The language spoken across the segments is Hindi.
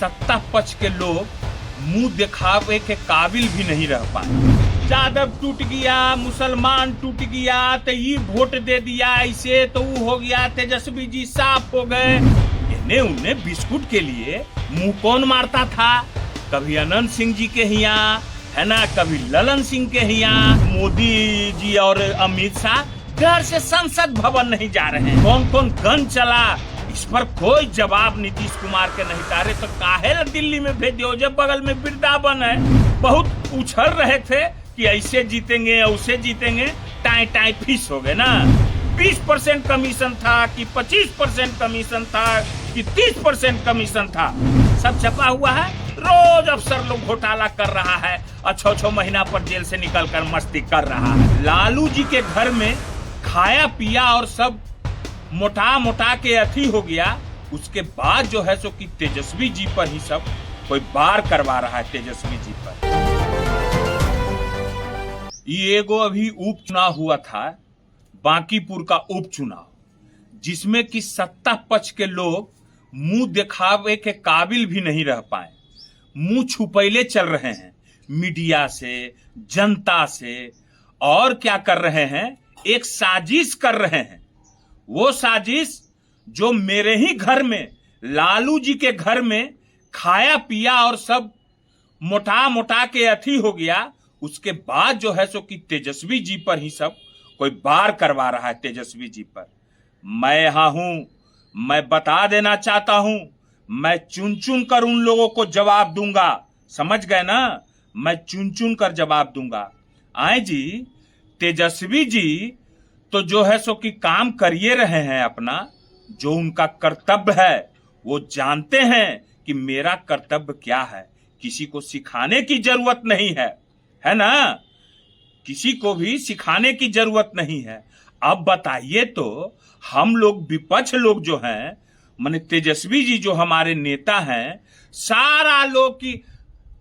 सत्ता पक्ष के लोग मुंह दिखावे के काबिल भी नहीं रह पाए। यादव टूट गया, मुसलमान टूट गया, तो ये वोट दे दिया ऐसे, तो वो हो गया, तेजस्वी जी साफ हो गए। इन्हें उन्हें बिस्कुट के लिए मुंह कौन मारता था? कभी अनंत सिंह जी के यहाँ, है ना, कभी ललन सिंह के यहाँ। मोदी जी और अमित शाह घर से संसद भवन नहीं जा रहे हैं। कौन कौन गन चला, इस पर कोई जवाब नीतीश कुमार के नहीं तारे, तो काहे दिल्ली में भेज दियो जब बगल में वृंदावन है। बहुत उछल रहे थे कि ऐसे जीतेंगे वैसे जीतेंगे, टाई टाई फीस हो गए ना। 20% कमीशन था कि 25% कमीशन था कि 30% कमीशन था, सब छपा हुआ है। रोज अफसर लोग घोटाला कर रहा है और 6-6 महीना पर जेल से निकलकर मस्ती कर रहा है। लालू जी के घर में खाया पिया और सब मोटा मोटा के अथी हो गया। उसके बाद जो है सो कि तेजस्वी जी पर ही सब कोई बार करवा रहा है। तेजस्वी जी पर ये एगो अभी उपचुनाव हुआ था, बांकीपुर का उपचुनाव, जिसमें कि सत्ता पक्ष के लोग मुंह दिखावे के काबिल भी नहीं रह पाए। मुंह छुपैले चल रहे हैं मीडिया से, जनता से, और क्या कर रहे हैं, एक साजिश कर रहे हैं। वो साजिश जो मेरे ही घर में, लालू जी के घर में खाया पिया और सब मोटा मोटा के अथी हो गया। उसके बाद जो है सो कि तेजस्वी जी पर ही सब कोई बार करवा रहा है। तेजस्वी जी पर मैं यहां हूं, मैं बता देना चाहता हूं, मैं चुन चुन कर उन लोगों को जवाब दूंगा। समझ गए ना? मैं चुन चुन कर जवाब दूंगा। आए जी, तेजस्वी जी तो जो है सो कि काम करिए रहे हैं अपना, जो उनका कर्तव्य है वो जानते हैं कि मेरा कर्तव्य क्या है। किसी को सिखाने की जरूरत नहीं है ना? किसी को भी सिखाने की जरूरत नहीं है। अब बताइए तो, हम लोग विपक्ष लोग जो हैं, माने तेजस्वी जी जो हमारे नेता हैं, सारा लोग की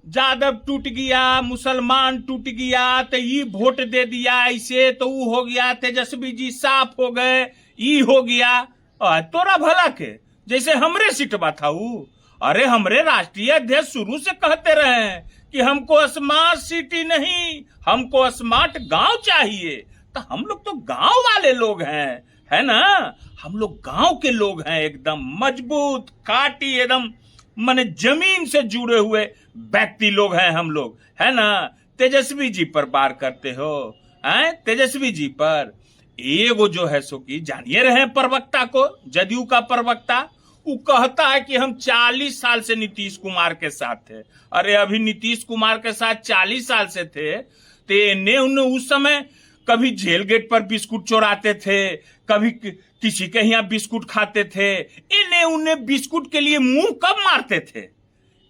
यादव टूट गया, मुसलमान टूट गया, तो ये वोट दे दिया ऐसे, तो वो हो गया, तेजस्वी जी साफ हो गए, ये हो गया। तोरा भला के जैसे हमरे सिटवा था वो। अरे हमरे राष्ट्रीय अध्यक्ष शुरू से कहते रहे हैं कि हमको स्मार्ट सिटी नहीं, हमको स्मार्ट गांव चाहिए। तो हम लोग तो गांव वाले लोग हैं, है ना? हम लोग गांव के लोग हैं, एकदम मजबूत काटी, एकदम माने जमीन से जुड़े हुए व्यक्ति लोग हैं हम लोग, है ना? तेजस्वी जी पर बार करते हो, हैं? तेजस्वी जी पर एगो जो है सो कि जानिए रहे प्रवक्ता को, जदयू का प्रवक्ता, वो कहता है कि हम 40 साल से नीतीश कुमार के साथ थे। अरे अभी नीतीश कुमार के साथ 40 साल से थे तो उन्हें उस समय कभी जेल गेट पर बिस्कुट चोराते थे, कभी किसी के यहाँ बिस्कुट खाते थे। इन्हें उन्हें बिस्कुट के लिए मुंह कब मारते थे?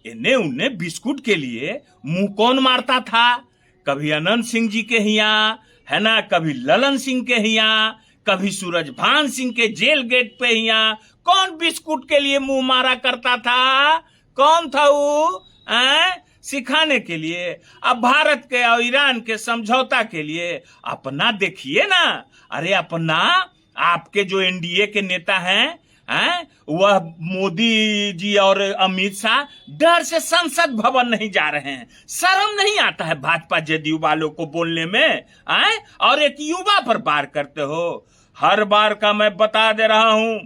इन्हें उन्हें बिस्कुट के लिए मुंह कौन मारता था? कभी अनंत सिंह जी के यहाँ, है ना, कभी ललन सिंह के यहाँ, कभी सूरजभान सिंह के जेल गेट पे यहाँ। कौन बिस्कुट के लिए मुंह मारा करता था? कौन था वो? सिखाने के लिए। अब भारत के और ईरान के समझौता के लिए अपना देखिए ना। अरे अपना, आपके जो एनडीए के नेता हैं, वह मोदी जी और अमित शाह डर से संसद भवन नहीं जा रहे हैं। शर्म नहीं आता है भाजपा जदयू वालों को बोलने में? और एक युवा पर बार करते हो। हर बार का मैं बता दे रहा हूं,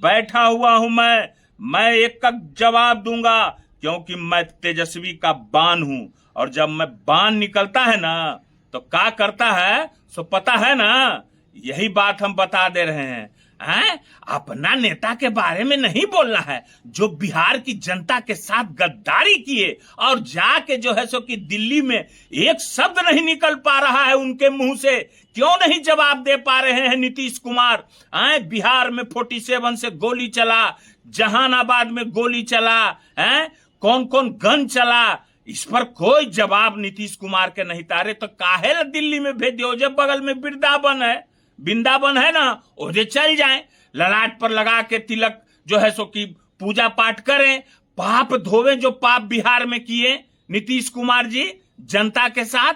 बैठा हुआ हूं मैं एक का जवाब दूंगा, क्योंकि मैं तेजस्वी का बान हूं। और जब मैं बान निकलता है ना तो क्या करता है सो पता है ना? यही बात हम बता दे रहे हैं। अपना नेता के बारे में नहीं बोलना है, जो बिहार की जनता के साथ गद्दारी किए और जाके जो है सो कि दिल्ली में एक शब्द नहीं निकल पा रहा है उनके मुंह से। क्यों नहीं जवाब दे पा रहे हैं नीतीश कुमार? बिहार में 47 से गोली चला, जहानाबाद में गोली चला, कौन कौन गन चला, इस पर कोई जवाब नीतीश कुमार के नहीं तारे, तो काहे दिल्ली में भेज दियो जब बगल में वृंदावन है ना, ओदे चल जाएं, ललाट पर लगा के तिलक जो है सो कि पूजा पाठ करें, पाप धोवे जो पाप बिहार में किए नीतीश कुमार जी जनता के साथ,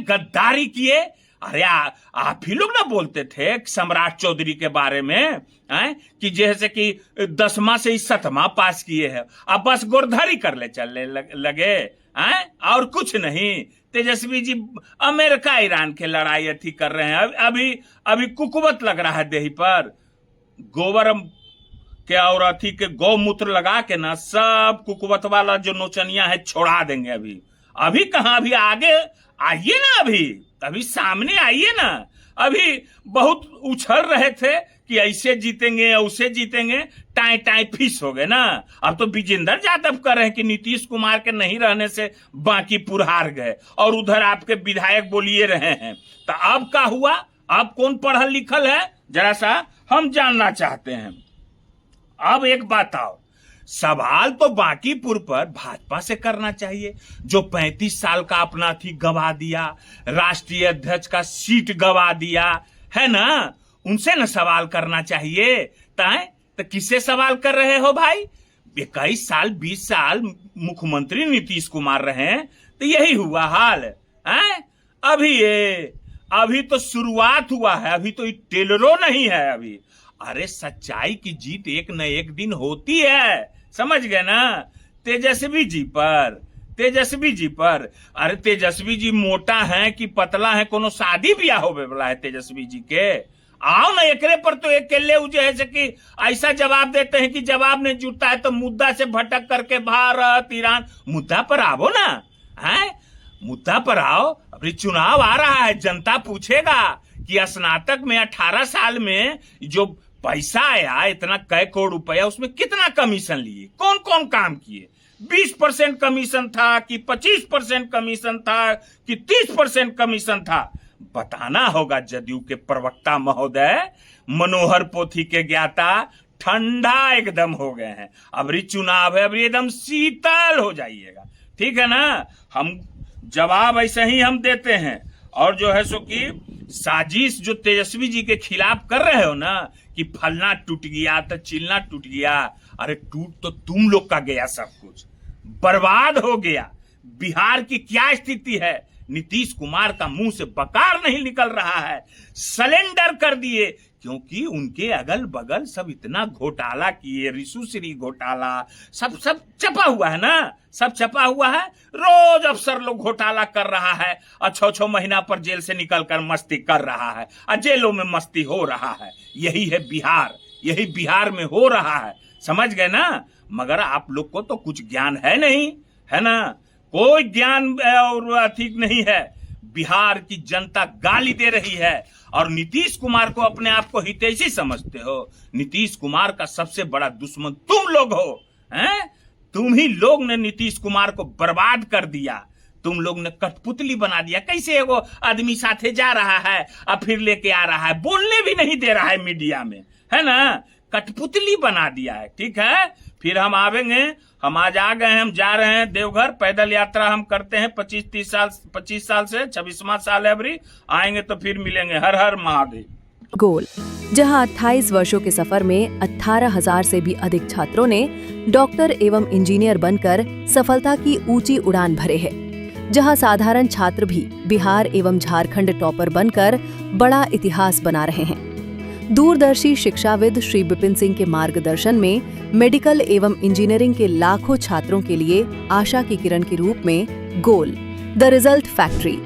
गद्दारी किए। अरे आप ही लोग ना बोलते थे सम्राट चौधरी के बारे में कि जैसे कि 10वां से 7वां पास किए हैं, अब बस गोरधारी कर ले चलने लगे और कुछ नहीं। तेजस्वी जी अमेरिका ईरान के लड़ाई अथी कर रहे हैं, अभी कुकुवत लग रहा है देही पर, गोबर के और अथी के गौमूत्र लगा के ना सब कुकुवत वाला जो नोचनिया है छोड़ा देंगे। अभी कहाँ, अभी आगे आइए ना, अभी सामने आइए ना। अभी बहुत उछल रहे थे कि ऐसे जीतेंगे उसे जीतेंगे, टाई टाई फीस हो गए ना। अब तो विजेंद्र यादव कह रहे हैं कि नीतीश कुमार के नहीं रहने से बांकीपुर हार गए, और उधर आपके विधायक बोलिए रहे हैं। तो अब क्या हुआ, अब कौन पढ़ल लिखल है जरा सा हम जानना चाहते हैं। अब एक बात आओ, सवाल तो बांकीपुर पर भाजपा से करना चाहिए, जो 35 साल का अपना थी गवा दिया, राष्ट्रीय अध्यक्ष का सीट गवा दिया है ना, उनसे न सवाल करना चाहिए। तो किससे सवाल कर रहे हो भाई? 21 साल 20 साल मुख्यमंत्री नीतीश कुमार रहे, तो यही हुआ हाल है। अभी तो शुरुआत हुआ है, अभी तो टेलरो नहीं है अभी। अरे सच्चाई की जीत एक न एक दिन होती है, समझ गए ना। तेजस्वी जी पर अरे तेजस्वी जी मोटा है कि पतला है, कोनो शादी ब्याह होवे वाला है तेजस्वी जी के? आओ ना एकरे पर तो एक केले जैसे कि ऐसा जवाब देते हैं कि जवाब नहीं जुटता है तो मुद्दा से भटक करके भारत ईरान, मुद्दा पर आओ ना, है मुद्दा पर आओ। अभी चुनाव आ रहा है, जनता पूछेगा कि स्नातक में 18 साल में जो पैसा आया इतना कई करोड़ रुपया, उसमें कितना कमीशन लिए, कौन कौन काम किए, 20% कमीशन था कि 25% कमीशन था कि 30% कमीशन था, बताना होगा। जदयू के प्रवक्ता महोदय मनोहर पोथी के ज्ञाता ठंडा एकदम हो गए हैं। अभी चुनाव है, अभी एकदम शीतल हो जाइएगा, ठीक है ना। हम जवाब ऐसे ही हम देते हैं, और जो है सो कि साजिश जो तेजस्वी जी के खिलाफ कर रहे हो ना कि फलना टूट गया तो चिलना टूट गया, अरे टूट तो तुम लोग का गया, सब कुछ बर्बाद हो गया। बिहार की क्या स्थिति है, नीतीश कुमार का मुंह से बकार नहीं निकल रहा है, सलेंडर कर दिए, क्योंकि उनके अगल बगल सब इतना घोटाला किए, रिशुश्री घोटाला सब छपा हुआ है ना, सब छपा हुआ है। रोज अफसर लोग घोटाला कर रहा है, और 6-6 महीना पर जेल से निकल कर मस्ती कर रहा है, और जेलों में मस्ती हो रहा है। यही है बिहार, यही बिहार में हो रहा है, समझ गए ना। मगर आप लोग को तो कुछ ज्ञान है नहीं, है ना, कोई ज्ञान और अधिक नहीं है। बिहार की जनता गाली दे रही है, और नीतीश कुमार को अपने आप को हितैषी समझते हो। नीतीश कुमार का सबसे बड़ा दुश्मन तुम लोग हो, हैं? तुम ही लोग ने नीतीश कुमार को बर्बाद कर दिया, तुम लोग ने कठपुतली बना दिया। कैसे वो आदमी साथे जा रहा है और फिर लेके आ रहा है, बोलने भी नहीं दे रहा है मीडिया में, है ना, कठपुतली बना दिया है, ठीक है। फिर हम आवेंगे, हम आज आ गए हैं, हम जा रहे हैं देवघर, पैदल यात्रा हम करते हैं 25 साल से 26वां साल है अभी, आएंगे तो फिर मिलेंगे। हर हर महादेव। गोल, जहां 28 वर्षों के सफर में 18,000 से भी अधिक छात्रों ने डॉक्टर एवं इंजीनियर बनकर सफलता की ऊंची उड़ान भरे है, जहां साधारण छात्र भी बिहार एवं झारखंड टॉपर बनकर बड़ा इतिहास बना रहे हैं। दूरदर्शी शिक्षाविद श्री विपिन सिंह के मार्गदर्शन में मेडिकल एवं इंजीनियरिंग के लाखों छात्रों के लिए आशा की किरण के रूप में गोल, द रिजल्ट फैक्ट्री